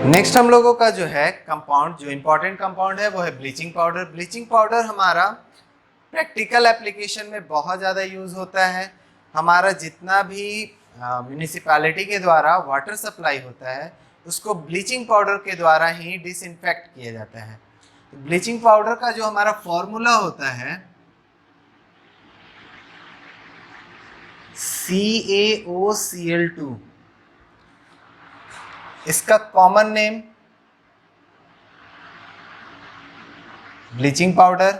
Next हम लोगों का जो है कंपाउंड, जो इम्पोर्टेंट कंपाउंड है वो है ब्लीचिंग पाउडर। ब्लीचिंग पाउडर हमारा प्रैक्टिकल एप्लीकेशन में बहुत ज़्यादा यूज़ होता है। हमारा जितना भी म्यूनिसिपैलिटी के द्वारा वाटर सप्लाई होता है उसको ब्लीचिंग पाउडर के द्वारा ही डिसइंफेक्ट किया जाता है। तो ब्लीचिंग पाउडर का जो हमारा फॉर्मूला होता है CaOCl2, इसका common name bleaching powder,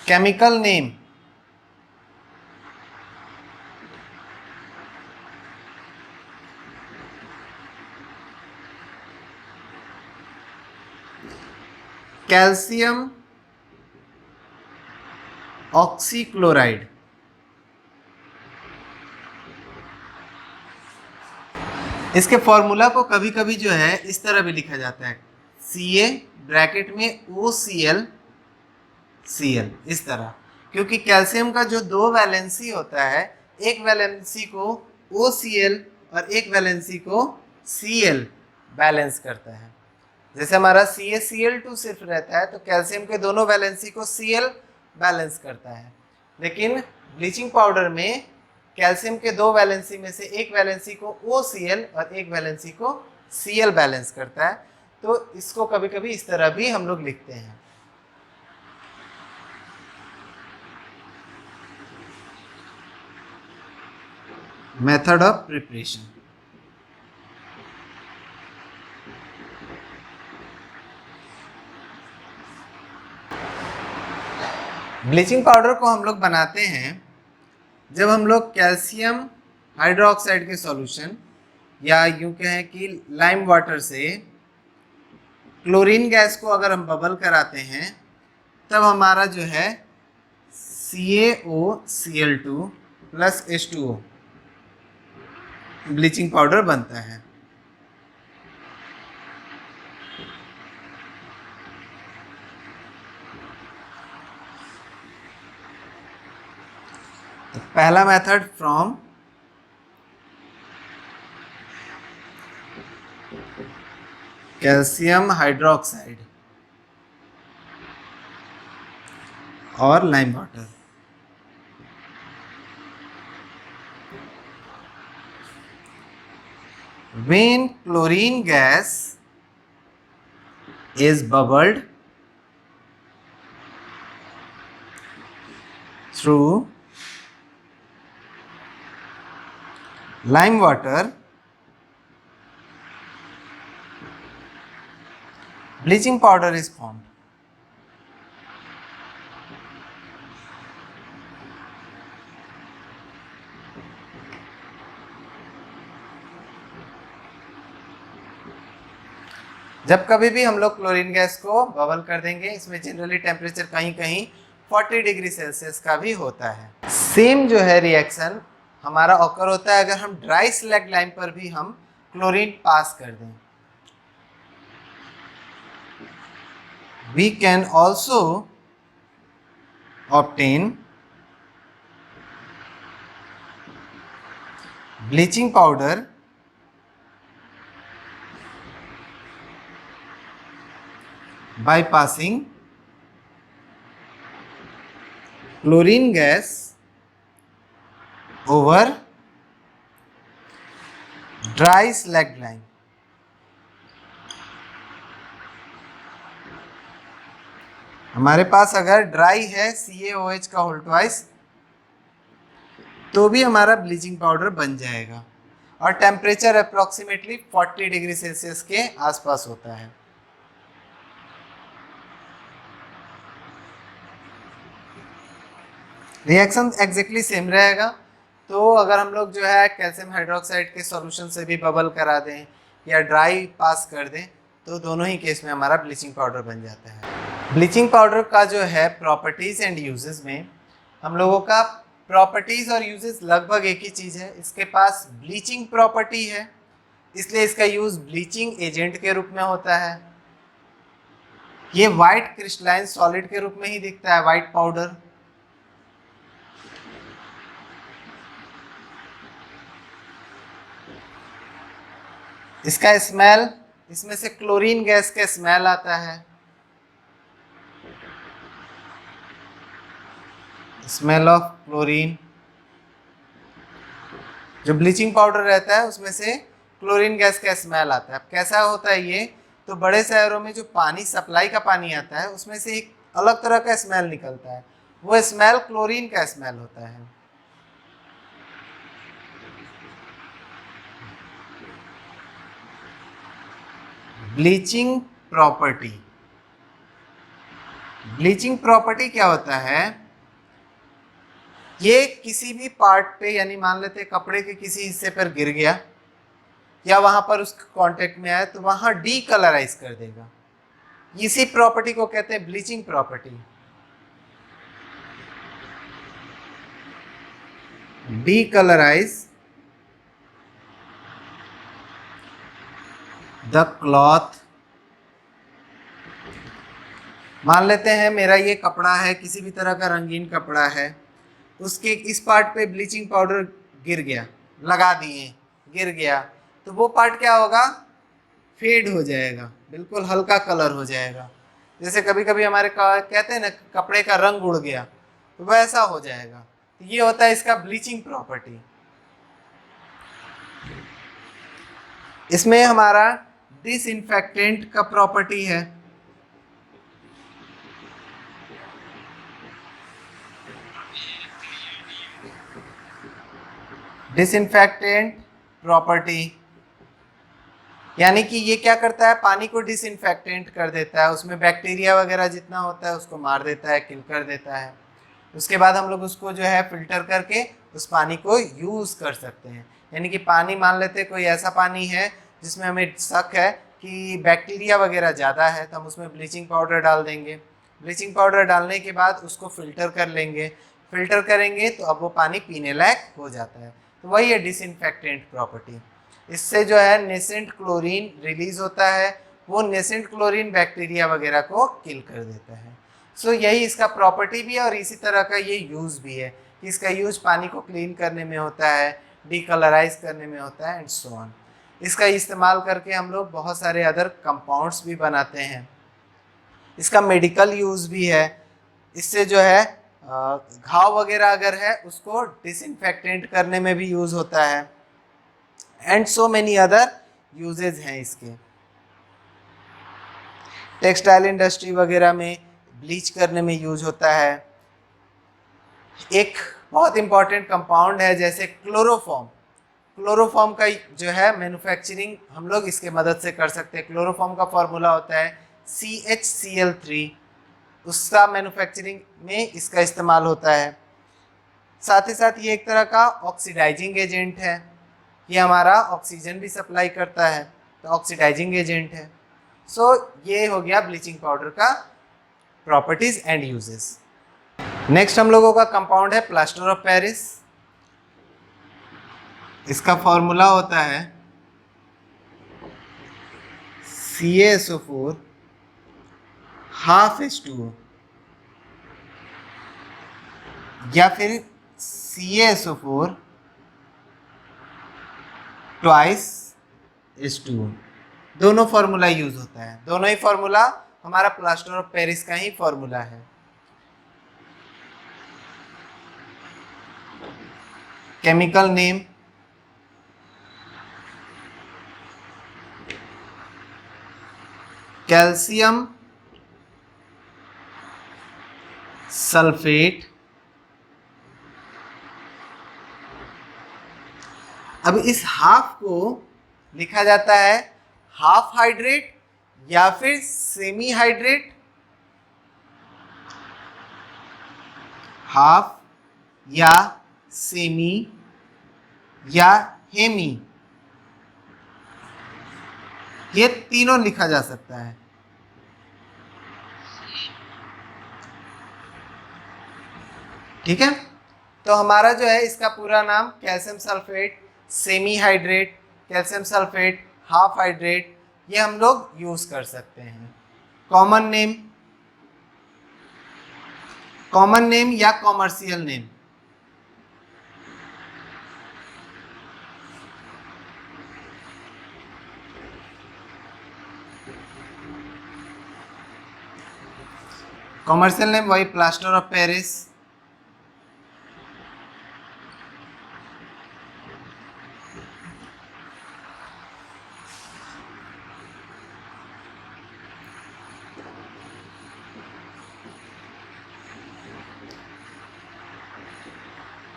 chemical name calcium oxychloride. इसके फॉर्मूला को कभी कभी जो है इस तरह भी लिखा जाता है, Ca ब्रैकेट में OCl Cl, इस तरह, क्योंकि कैल्शियम का जो दो वैलेंसी होता है, एक वैलेंसी को OCl और एक वैलेंसी को Cl बैलेंस करता है। जैसे हमारा CaCl2 सिर्फ रहता है तो कैल्शियम के दोनों वैलेंसी को Cl बैलेंस करता है, लेकिन ब्लीचिंग पाउडर में कैल्शियम के दो वैलेंसी में से एक वैलेंसी को OCl और एक वैलेंसी को Cl बैलेंस करता है। तो इसको कभी कभी इस तरह भी हम लोग लिखते हैं। Method of preparation. Bleaching powder को हम लोग बनाते हैं जब हम लोग कैल्शियम हाइड्रोक्साइड के सॉल्यूशन या यूं कहें कि लाइम वाटर से क्लोरीन गैस को अगर हम बबल कराते हैं तब हमारा जो है CaOCl2 plus H2O bleaching powder बनता है। तो पहला मेथड फ्रॉम कैल्शियम हाइड्रोक्साइड और lime water. When chlorine gas is bubbled through lime water, bleaching powder is formed. जब कभी भी हम लोग क्लोरीन गैस को बबल कर देंगे, इसमें जनरली टेम्परेचर कहीं कहीं 40 डिग्री सेल्सियस का भी होता है। सेम जो है रिएक्शन हमारा ऑकर होता है अगर हम ड्राई स्लैग लाइम पर भी हम क्लोरीन पास कर दें। We can also obtain bleaching powder by passing chlorine gas over dry slag lime। हमारे पास अगर ड्राई है CaOH का होल ट्वाइस तो भी हमारा ब्लीचिंग पाउडर बन जाएगा और टेम्परेचर अप्रॉक्सीमेटली 40 डिग्री सेल्सियस के आसपास होता है। रिएक्शन एग्जैक्टली सेम रहेगा। तो अगर हम लोग जो है कैल्शियम हाइड्रोक्साइड के सॉल्यूशन से भी बबल करा दें या ड्राई पास कर दें तो दोनों ही केस में हमारा ब्लीचिंग पाउडर बन जाता है। ब्लीचिंग पाउडर का जो है प्रॉपर्टीज़ एंड यूजेस में हम लोगों का प्रॉपर्टीज़ और यूजेस लगभग एक ही चीज़ है। इसके पास ब्लीचिंग प्रॉपर्टी है इसलिए इसका यूज़ ब्लीचिंग एजेंट के रूप में होता है। ये वाइट क्रिस्टलाइन सॉलिड के रूप में ही दिखता है, वाइट पाउडर। इसका स्मेल, इसमें से क्लोरीन गैस का स्मेल आता है, स्मेल ऑफ क्लोरीन। जो ब्लीचिंग पाउडर रहता है उसमें से क्लोरीन गैस का स्मेल आता है। अब कैसा होता है ये, तो बड़े शहरों में जो पानी सप्लाई का पानी आता है उसमें से एक अलग तरह का स्मेल निकलता है, वो स्मेल क्लोरीन का स्मेल होता है। ब्लीचिंग प्रॉपर्टी, ब्लीचिंग प्रॉपर्टी क्या होता है, ये किसी भी पार्ट पे, यानी मान लेते हैं कपड़े के किसी हिस्से पर गिर गया या वहां पर उसके कांटेक्ट में आया तो वहां डीकलराइज कर देगा। इसी प्रॉपर्टी को कहते हैं bleaching property. Decolourise the cloth. मान लेते हैं मेरा ये कपड़ा है, किसी भी तरह का रंगीन कपड़ा है, उसके इस पार्ट पे ब्लीचिंग पाउडर गिर गया, लगा दिए, गिर गया, तो वो पार्ट क्या होगा, फेड हो जाएगा, बिल्कुल हल्का कलर हो जाएगा। जैसे कभी कभी हमारे कहते हैं ना कपड़े का रंग उड़ गया, तो वैसा हो जाएगा। तो ये होता है इसका ब्लीचिंग प्रॉपर्टी। इसमें हमारा डिसइंफेक्टेंट का प्रॉपर्टी है। डिसइंफेक्टेंट प्रॉपर्टी यानी कि ये क्या करता है, पानी को डिसइंफेक्टेंट कर देता है, उसमें बैक्टीरिया वगैरह जितना होता है उसको मार देता है, किल कर देता है। उसके बाद हम लोग उसको जो है फिल्टर करके उस पानी को यूज़ कर सकते हैं। यानी कि पानी, मान लेते हैं कोई ऐसा पानी है जिसमें हमें शक है कि बैक्टीरिया वगैरह ज़्यादा है, तो हम उसमें ब्लीचिंग पाउडर डाल देंगे। ब्लीचिंग पाउडर डालने के बाद उसको फिल्टर कर लेंगे, फिल्टर करेंगे तो अब वो पानी पीने लायक हो जाता है। तो वही है डिसइंफेक्टेंट प्रॉपर्टी। इससे जो है नेसेंट क्लोरीन रिलीज होता है, वो नेसेंट क्लोरीन बैक्टीरिया वगैरह को किल कर देता है। सो यही इसका प्रॉपर्टी भी है और इसी तरह का ये यूज़ भी है कि इसका यूज पानी को क्लीन करने में होता है, डीकलराइज करने में होता है एंड सो ऑन। इसका इस्तेमाल करके हम लोग बहुत सारे अदर कंपाउंड्स भी बनाते हैं। इसका मेडिकल यूज़ भी है। इससे जो है घाव वगैरह अगर है उसको डिसइंफेक्टेंट करने में भी यूज़ होता है and so many other usages हैं इसके। टेक्सटाइल इंडस्ट्री वगैरह में ब्लीच करने में यूज होता है। एक बहुत इंपॉर्टेंट कंपाउंड है जैसे क्लोरोफॉर्म, क्लोरोफॉर्म का जो है मैन्युफैक्चरिंग हम लोग इसके मदद से कर सकते हैं। क्लोरोफॉर्म का फॉर्मूला होता है CHCl3, उसका मैन्युफैक्चरिंग में इसका इस्तेमाल होता है। साथ ही साथ ये एक तरह का ऑक्सीडाइजिंग एजेंट है, ये हमारा ऑक्सीजन भी सप्लाई करता है, तो ऑक्सीडाइजिंग एजेंट है। सो ये हो गया ब्लीचिंग पाउडर का प्रॉपर्टीज एंड यूजेस। नेक्स्ट हम लोगों का कंपाउंड है प्लास्टर ऑफ पेरिस। इसका फॉर्मूला होता है CaSO4 ½ या फिर CaSO4 2 दोनों फॉर्मूला यूज होता है। दोनों ही फॉर्मूला हमारा प्लास्टर ऑफ पेरिस का ही फॉर्मूला है। Chemical name calcium sulphate. अब इस हाफ को लिखा जाता है हाफ हाइड्रेट या फिर सेमी हाइड्रेट, हाफ या सेमी या हेमी, ये तीनों लिखा जा सकता है। ठीक है, तो हमारा जो है इसका पूरा नाम calcium sulphate, semi hydrate, calcium sulphate, half hydrate, ये हम लोग यूज कर सकते हैं। कॉमन नेम, कॉमन नेम या कॉमर्शियल नेम, कॉमर्शियल नेम वही plaster of Paris.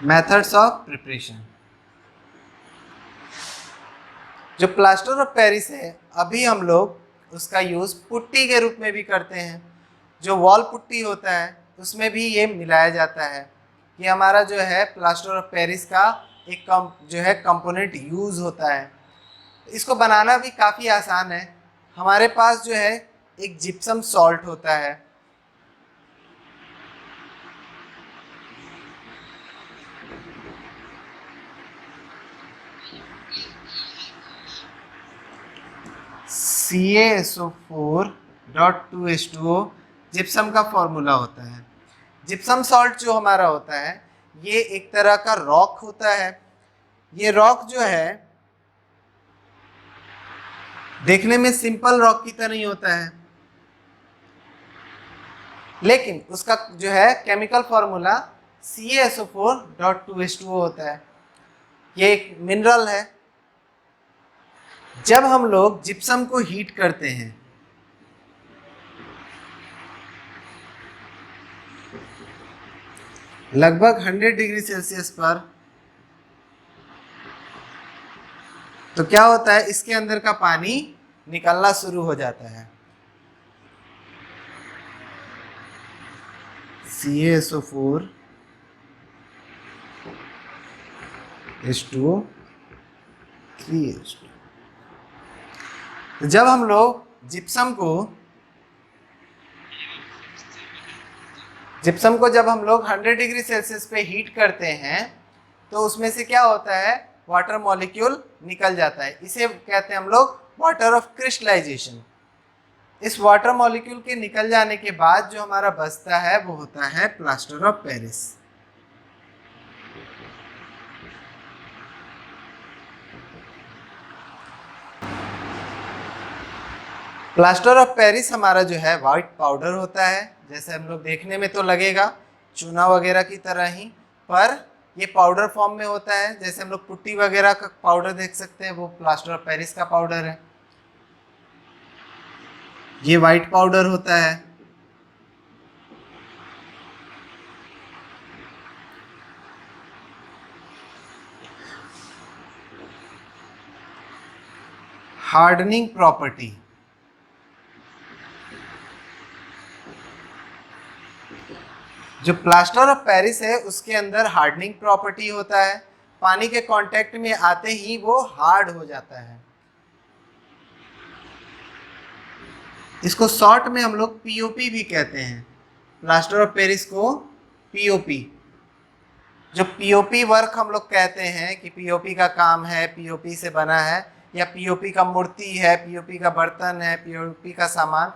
Methods of preparation. जो प्लास्टर ऑफ पेरिस है अभी हम लोग उसका यूज़ पुट्टी के रूप में भी करते हैं। जो वॉल पुट्टी होता है उसमें भी ये मिलाया जाता है। ये हमारा जो है प्लास्टर ऑफ पेरिस का एक जो है कंपोनेंट यूज़ होता है। इसको बनाना भी काफ़ी आसान है। हमारे पास जो है एक जिप्सम सॉल्ट होता है। CaSO4.2H2O जिप्सम का फॉर्मूला होता है। जिप्सम सॉल्ट जो हमारा होता है ये एक तरह का रॉक होता है। ये रॉक जो है देखने में सिंपल रॉक की तरह ही होता है, लेकिन उसका जो है केमिकल फॉर्मूला CaSO4.2H2O होता है। ये एक मिनरल है। जब हम लोग जिप्सम को हीट करते हैं लगभग 100 डिग्री सेल्सियस पर, तो क्या होता है इसके अंदर का पानी निकलना शुरू हो जाता है। CaSO4 H2O 3H2। जब हम लोग जिप्सम को जब हम लोग 100 डिग्री सेल्सियस पे हीट करते हैं तो उसमें से क्या होता है वाटर मॉलिक्यूल निकल जाता है। इसे कहते हैं हम लोग वाटर ऑफ क्रिस्टलाइजेशन। इस वाटर मॉलिक्यूल के निकल जाने के बाद जो हमारा बचता है वो होता है plaster of Paris. Plaster of Paris हमारा जो है वाइट पाउडर होता है। जैसे हम लोग देखने में तो लगेगा चूना वगैरह की तरह ही, पर ये पाउडर फॉर्म में होता है। जैसे हम लोग पुट्टी वगैरह का पाउडर देख सकते हैं वो प्लास्टर ऑफ पेरिस का पाउडर है। ये वाइट पाउडर होता है। Hardening property. जो प्लास्टर ऑफ पेरिस है उसके अंदर हार्डनिंग प्रॉपर्टी होता है। पानी के कांटेक्ट में आते ही वो हार्ड हो जाता है। इसको शॉर्ट में हम लोग पीओपी भी कहते हैं। प्लास्टर ऑफ पेरिस को पीओपी, जो पीओपी वर्क हम लोग कहते हैं कि पीओपी का काम है, पीओपी से बना है, या पीओपी का मूर्ति है, पीओपी का बर्तन है, पीओपी का सामान,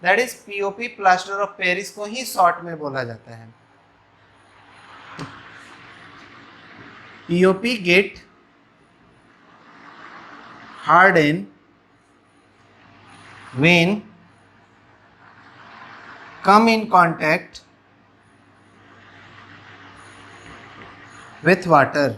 that is POP plaster of Paris को ही शॉर्ट में बोला जाता है। POP get harden when come in contact with water।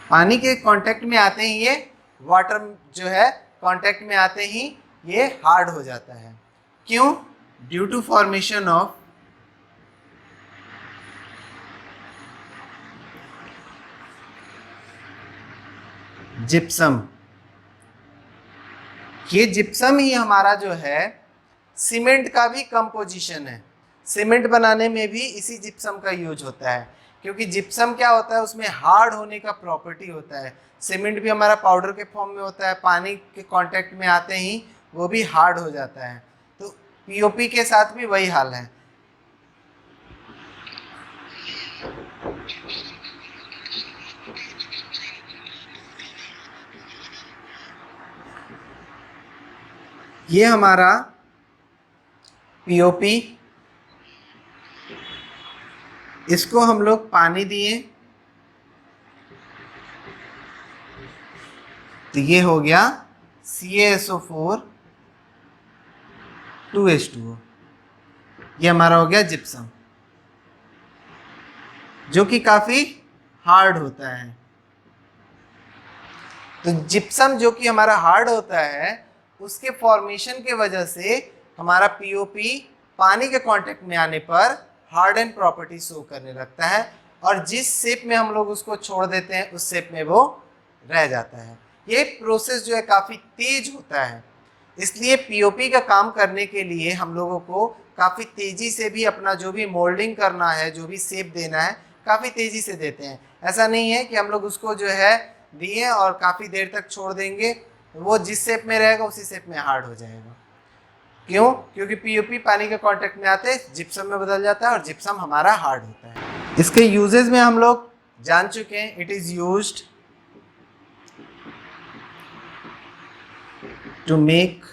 पानी के कांटेक्ट में आते ही ये वाटर जो है कांटेक्ट में आते ही ये हार्ड हो जाता है। क्यों? Due to formation of gypsum. ये जिप्सम ही हमारा जो है सीमेंट का भी कंपोजिशन है। सीमेंट बनाने में भी इसी जिप्सम का यूज होता है, क्योंकि जिप्सम क्या होता है उसमें हार्ड होने का प्रॉपर्टी होता है। सीमेंट भी हमारा पाउडर के फॉर्म में होता है, पानी के कांटेक्ट में आते ही वो भी हार्ड हो जाता है। तो पीओपी के साथ भी वही हाल है। ये हमारा पीओपी, इसको हम लोग पानी दिए तो ये हो गया CaSO4 2H2O। ये हमारा हो गया जिप्सम, जो कि काफी हार्ड होता है। तो जिप्सम जो कि हमारा हार्ड होता है, उसके फॉर्मेशन के वजह से हमारा पीओपी पानी के कांटेक्ट में आने पर हार्डन प्रॉपर्टी शो करने लगता है, और जिस शेप में हम लोग उसको छोड़ देते हैं उस शेप में वो रह जाता है। ये प्रोसेस जो है काफ़ी तेज होता है, इसलिए पीओपी का काम करने के लिए हम लोगों को काफ़ी तेज़ी से भी अपना जो भी मोल्डिंग करना है, जो भी शेप देना है, काफ़ी तेज़ी से देते हैं। ऐसा नहीं है कि हम लोग उसको जो है दिए और काफ़ी देर तक छोड़ देंगे, वो जिस शेप में रहेगा उसी शेप में हार्ड हो जाएगा। क्यों? क्योंकि पीओपी पानी के कांटेक्ट में आते जिप्सम में बदल जाता है और जिप्सम हमारा हार्ड होता है। इसके यूजेस में हम लोग जान चुके हैं। It is used to make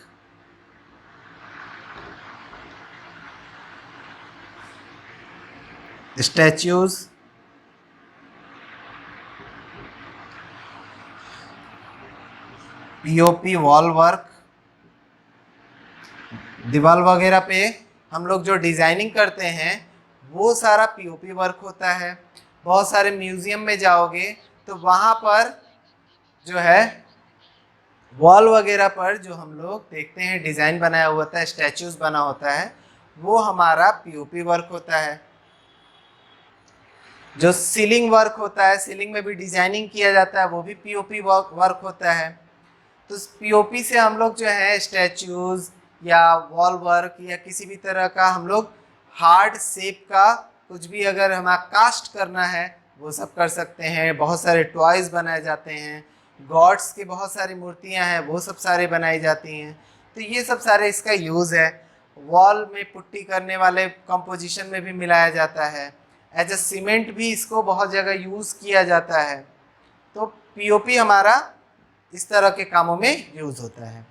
statues, POP wall work, दीवार वगैरह पे हम लोग जो डिज़ाइनिंग करते हैं वो सारा पीओपी वर्क होता है। बहुत सारे म्यूज़ियम में जाओगे तो वहाँ पर जो है वॉल वगैरह पर जो हम लोग देखते हैं डिज़ाइन बनाया हुआ होता है, स्टैचूज बना होता है, वो हमारा पीओपी वर्क होता है। जो सीलिंग वर्क होता है, सीलिंग में भी डिज़ाइनिंग किया जाता है, वो भी पीओपी वर्क होता है। तो पीओपी से हम लोग जो है स्टैचूज या वॉल वर्क या किसी भी तरह का हम लोग हार्ड शेप का कुछ भी अगर हमें कास्ट करना है वो सब कर सकते हैं। बहुत सारे टॉयज़ बनाए जाते हैं, गॉड्स की बहुत सारी मूर्तियां हैं वो सब सारे बनाई जाती हैं। तो ये सब सारे इसका यूज़ है। वॉल में पुट्टी करने वाले कंपोजिशन में भी मिलाया जाता है। एज अ सीमेंट भी इसको बहुत जगह यूज़ किया जाता है। तो पीओपी हमारा इस तरह के कामों में यूज होता है।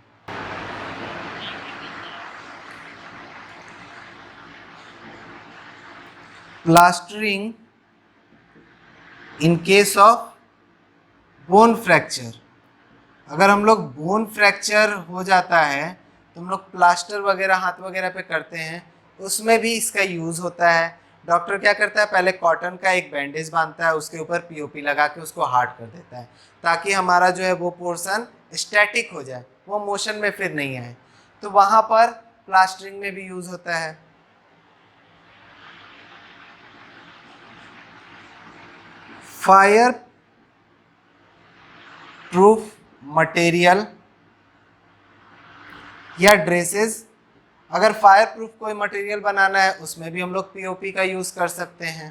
Plastering in case of bone fracture, अगर हम लोग बोन फ्रैक्चर हो जाता है तो हम लोग प्लास्टर वगैरह हाथ वगैरह पे करते हैं, उसमें भी इसका यूज़ होता है। डॉक्टर क्या करता है, पहले कॉटन का एक बैंडेज बांधता है, उसके ऊपर पीओपी लगा के उसको हार्ड कर देता है ताकि हमारा जो है वो पोर्शन स्टैटिक हो जाए, वो मोशन में फिर नहीं आए। तो वहाँ पर प्लास्टरिंग में भी यूज़ होता है। फायर प्रूफ मटेरियल या ड्रेसेस, अगर फायर प्रूफ कोई मटेरियल बनाना है उसमें भी हम लोग पीओपी का यूज़ कर सकते हैं।